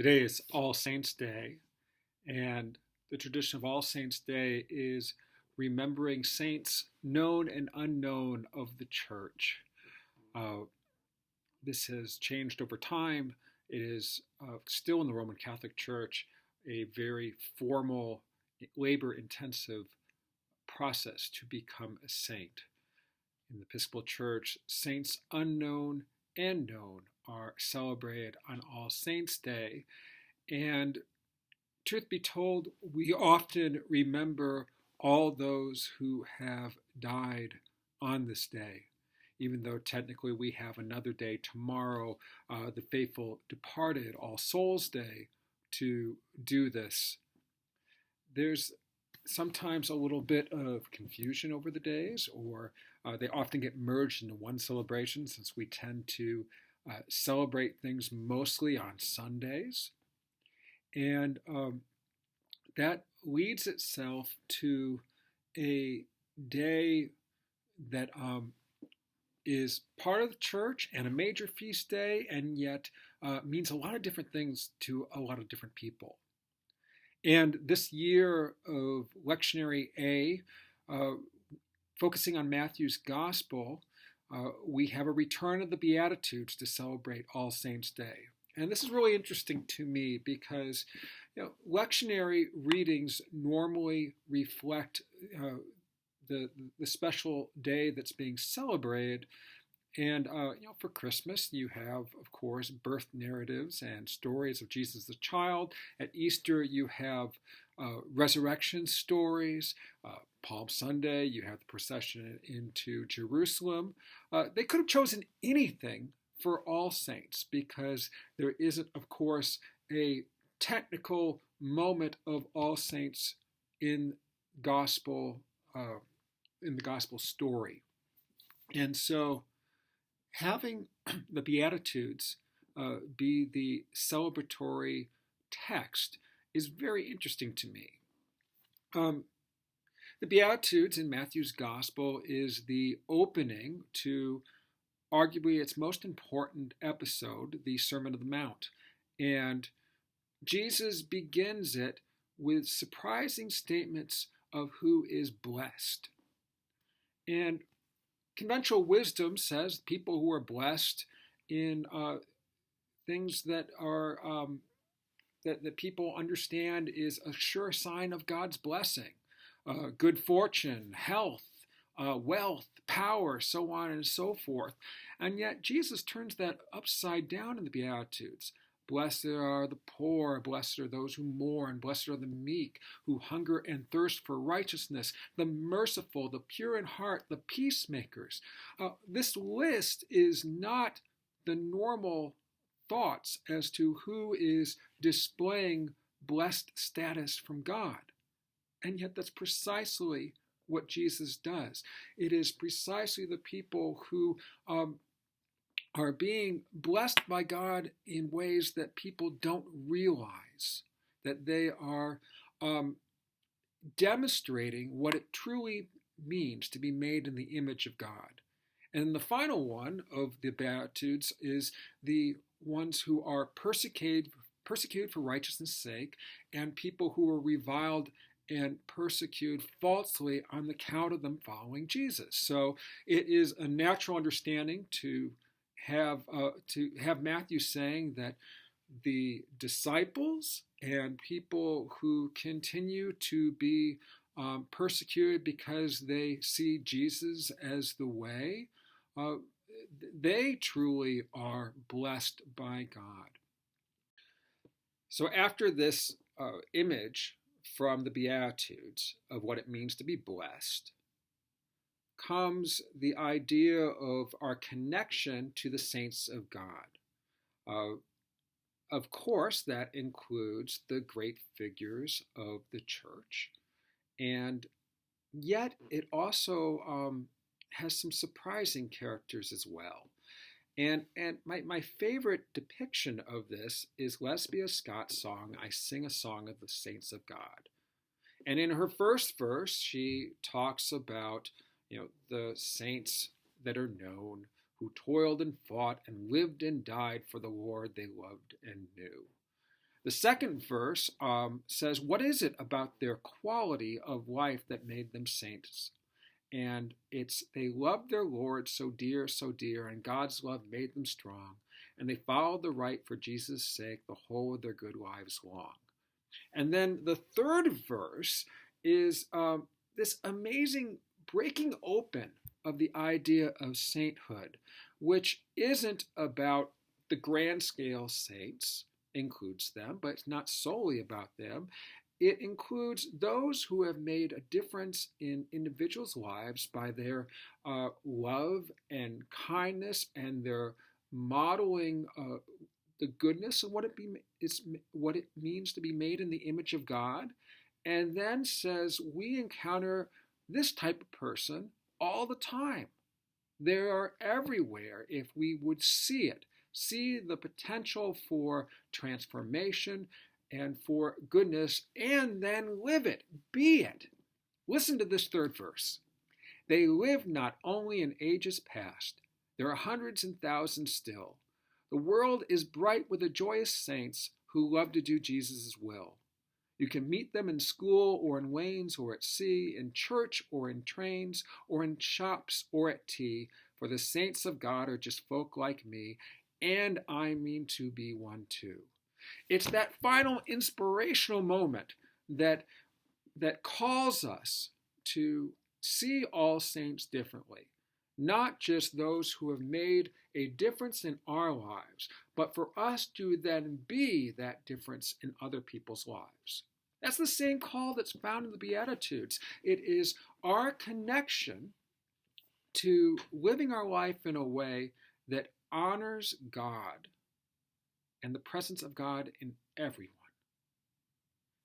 Today is All Saints' Day, and the tradition of All Saints' Day is remembering saints known and unknown of the church. Uh, this has changed over time. It is still in the Roman Catholic Church a very formal, labor intensive process to become a saint. In the Episcopal Church, saints unknown and known are celebrated on All Saints' Day. And truth be told, we often remember all those who have died on this day. Even though technically we have another day tomorrow, the faithful departed, All Souls' Day, to do this. There's sometimes a little bit of confusion over the days, or they often get merged into one celebration since we tend to celebrate things mostly on Sundays. And that leads itself to a day that is part of the church and a major feast day, and yet means a lot of different things to a lot of different people. And this year of Lectionary A, focusing on Matthew's Gospel, we have a return of the Beatitudes to celebrate All Saints' Day. And this is really interesting to me because lectionary readings normally reflect the special day that's being celebrated. And for Christmas, you have, of course, birth narratives and stories of Jesus the child. At Easter, you have resurrection stories. Palm Sunday, you have the procession into Jerusalem. They could have chosen anything for All Saints because there isn't, of course, a technical moment of All Saints in gospel in the gospel story. And so having the Beatitudes be the celebratory text is very interesting to me. The Beatitudes in Matthew's Gospel is the opening to arguably its most important episode, the Sermon on the Mount. And Jesus begins it with surprising statements of who is blessed. And conventional wisdom says people who are blessed in things that are that people understand is a sure sign of God's blessing. Good fortune, health, wealth, power, so on and so forth. And yet Jesus turns that upside down in the Beatitudes. Blessed are the poor, blessed are those who mourn, blessed are the meek, who hunger and thirst for righteousness, the merciful, the pure in heart, the peacemakers. This list is not the normal thoughts as to who is displaying blessed status from God. And yet that's precisely what Jesus does. It is precisely the people who are being blessed by God in ways that people don't realize, that they are demonstrating what it truly means to be made in the image of God. And the final one of the Beatitudes is the ones who are persecuted for righteousness' sake, and people who are reviled and persecuted falsely on the count of them following Jesus. So it is a natural understanding to have Matthew saying that the disciples and people who continue to be persecuted because they see Jesus as the way, they truly are blessed by God. So after this image from the Beatitudes of what it means to be blessed, comes the idea of our connection to the saints of God. Of course, that includes the great figures of the church, and yet it also has some surprising characters as well. And my favorite depiction of this is Lesbia Scott's song, I Sing a Song of the Saints of God. And in her first verse, she talks about the saints that are known, who toiled and fought and lived and died for the Lord they loved and knew. The second verse says, what is it about their quality of life that made them saints? And it's they loved their Lord so dear, and God's love made them strong. And they followed the right for Jesus' sake the whole of their good lives long. And then the third verse is this amazing breaking open of the idea of sainthood, which isn't about the grand scale saints, includes them, but it's not solely about them. It includes those who have made a difference in individuals' lives by their love and kindness and their modeling the goodness of what it means to be made in the image of God, and then says we encounter this type of person all the time. They are everywhere if we would see it, see the potential for transformation and for goodness, and then live it, be it. Listen to this third verse. They lived not only in ages past, there are hundreds and thousands still. The world is bright with the joyous saints who love to do Jesus' will. You can meet them in school or in lanes or at sea, in church or in trains or in shops or at tea, for the saints of God are just folk like me, and I mean to be one too. It's that final inspirational moment that calls us to see all saints differently. Not just those who have made a difference in our lives, but for us to then be that difference in other people's lives. That's the same call that's found in the Beatitudes. It is our connection to living our life in a way that honors God and the presence of God in everyone.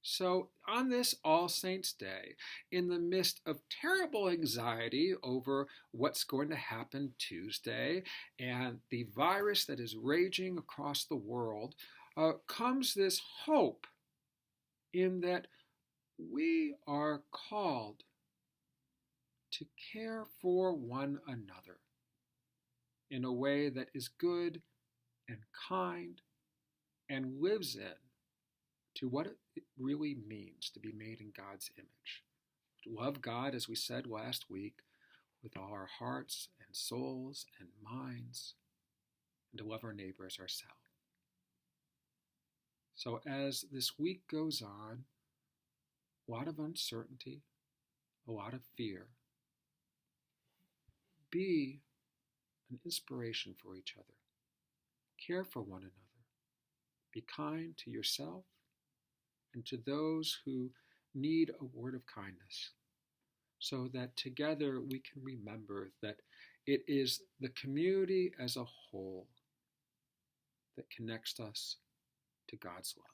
So on this All Saints' Day, in the midst of terrible anxiety over what's going to happen Tuesday and the virus that is raging across the world, comes this hope in that we are called to care for one another in a way that is good and kind and lives in to what it really means to be made in God's image. To love God, as we said last week, with all our hearts and souls and minds, and to love our neighbor as ourselves. So as this week goes on, a lot of uncertainty, a lot of fear, be an inspiration for each other. Care for one another. Be kind to yourself and to those who need a word of kindness, so that together we can remember that it is the community as a whole that connects us to God's love.